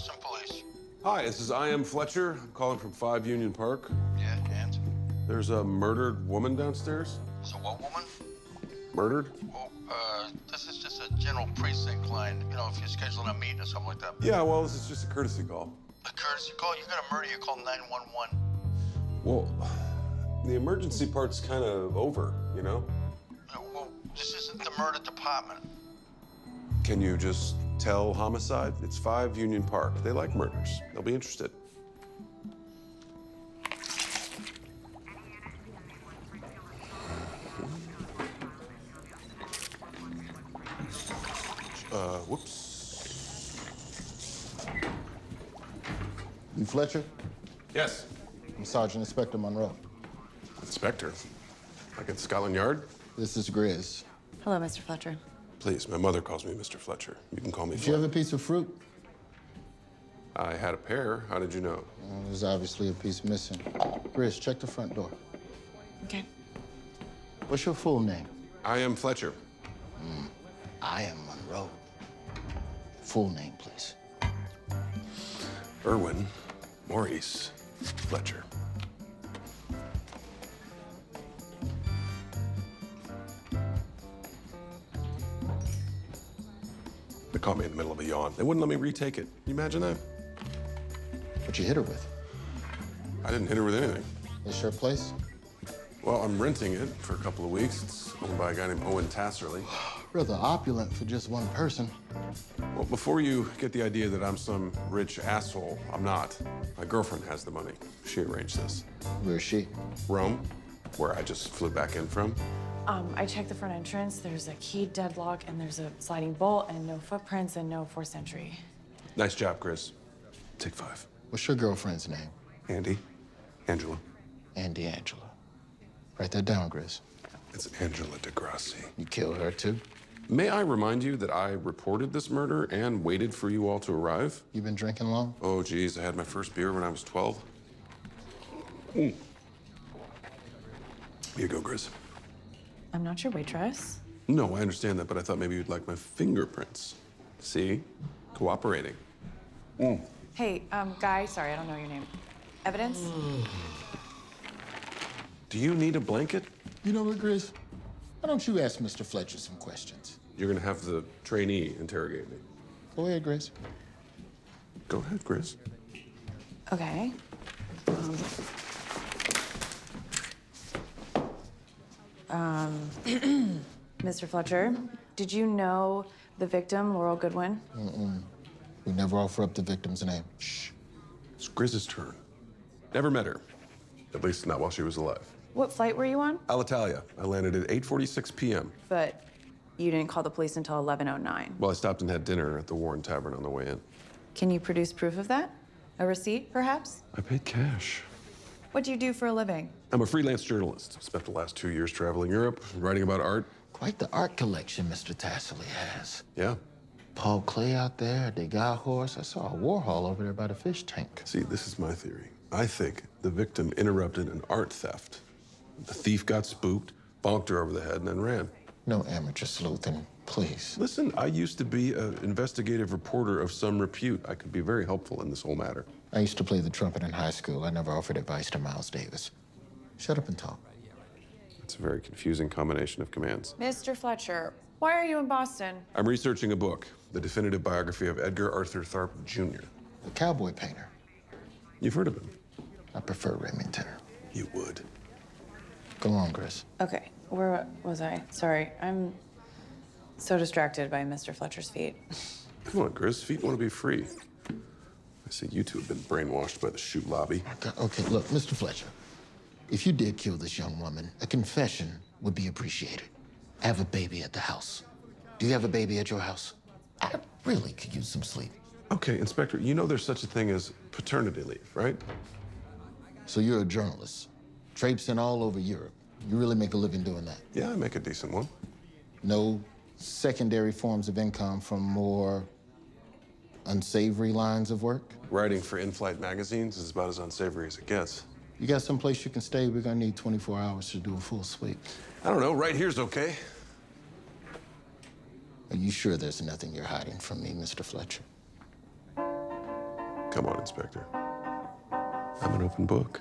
Boston Police. Hi, this is I am Fletcher. I'm calling from 5 Union Park. Yeah, and? There's a murdered woman downstairs. So what woman? Murdered? Well, this is just a general precinct line. You know, if you're scheduling a meeting or something like that. Yeah, well, this is just a courtesy call. A courtesy call? You got a murder, you call 911. Well, the emergency part's kind of over, you know? Well, this isn't the murder department. Can you just tell homicide? It's 5 Union Park. They like murders. They'll be interested. Whoops. You Fletcher? Yes. I'm Sergeant Inspector Monroe. Inspector. Like at Scotland Yard? This is Grizz. Hello, Mr. Fletcher. Please, my mother calls me Mr. Fletcher. You can call me Did you Fletcher. have a piece of fruit? I had a pair. How did you know? There's obviously a piece missing. Grizz, check the front door. Okay. What's your full name? I am Fletcher. I am Monroe. Full name, please. Erwin Maurice Fletcher. They caught me in the middle of a yawn. They wouldn't let me retake it. Can you imagine that? What you hit her with? I didn't hit her with anything. This your place? Well, I'm renting it for a couple of weeks. It's owned by a guy named Owen Tasserly. Rather opulent for just one person. Well, before you get the idea that I'm some rich asshole, I'm not. My girlfriend has the money. She arranged this. Where is she? Rome, where I just flew back in from. I checked the front entrance. There's a keyed deadlock, and there's a sliding bolt, and no footprints, and no forced entry. Nice job, Chris. Take 5. What's your girlfriend's name? Andy, Angela. Andy Angela. Write that down, Grizz. It's Angela DeGrassi. You killed her, too? May I remind you that I reported this murder and waited for you all to arrive? You been drinking long? Oh, geez, I had my first beer when I was 12. Here you go, Grizz. I'm not your waitress. No, I understand that, but I thought maybe you'd like my fingerprints. See? Cooperating. Hey, Guy, sorry, I don't know your name. Evidence? Do you need a blanket? You know what, Grizz? Why don't you ask Mr. Fletcher some questions? You're gonna have the trainee interrogate me. Go ahead, Grizz. Go ahead, Grizz. Okay. Mr. Fletcher, did you know the victim, Laurel Goodwin? We never offer up the victim's name. Shh. It's Grizz's turn. Never met her. At least not while she was alive. What flight were you on? Alitalia. I landed at 8:46 p.m. But you didn't call the police until 11:09. Well, I stopped and had dinner at the Warren Tavern on the way in. Can you produce proof of that? A receipt, perhaps? I paid cash. What do you do for a living? I'm a freelance journalist. Spent the last 2 years traveling Europe, writing about art. Quite the art collection Mr. Tasserly has. Yeah. Paul Klee out there, a Degas horse. I saw a Warhol over there by the fish tank. See, this is my theory. I think the victim interrupted an art theft. The thief got spooked, bonked her over the head, and then ran. No amateur sleuthing, please. Listen, I used to be an investigative reporter of some repute. I could be very helpful in this whole matter. I used to play the trumpet in high school. I never offered advice to Miles Davis. Shut up and talk. It's a very confusing combination of commands. Mr. Fletcher, why are you in Boston? I'm researching a book, the definitive biography of Edgar Arthur Tharpe Jr. The cowboy painter. You've heard of him. I prefer Remington. You would. Go on, Chris. Okay, where was I? Sorry, I'm so distracted by Mr. Fletcher's feet. Come on, Chris. Feet want to be free. I see you two have been brainwashed by the shoot lobby. Okay, look, Mr. Fletcher. If you did kill this young woman, a confession would be appreciated. I have a baby at the house. Do you have a baby at your house? I really could use some sleep. Okay, Inspector, you know there's such a thing as paternity leave, right? So you're a journalist, traipsing all over Europe. You really make a living doing that? Yeah, I make a decent one. No secondary forms of income from more unsavory lines of work? Writing for in-flight magazines is about as unsavory as it gets. You got someplace you can stay? We're gonna need 24 hours to do a full sweep. I don't know, right here's okay. Are you sure there's nothing you're hiding from me, Mr. Fletcher? Come on, Inspector. I'm an open book.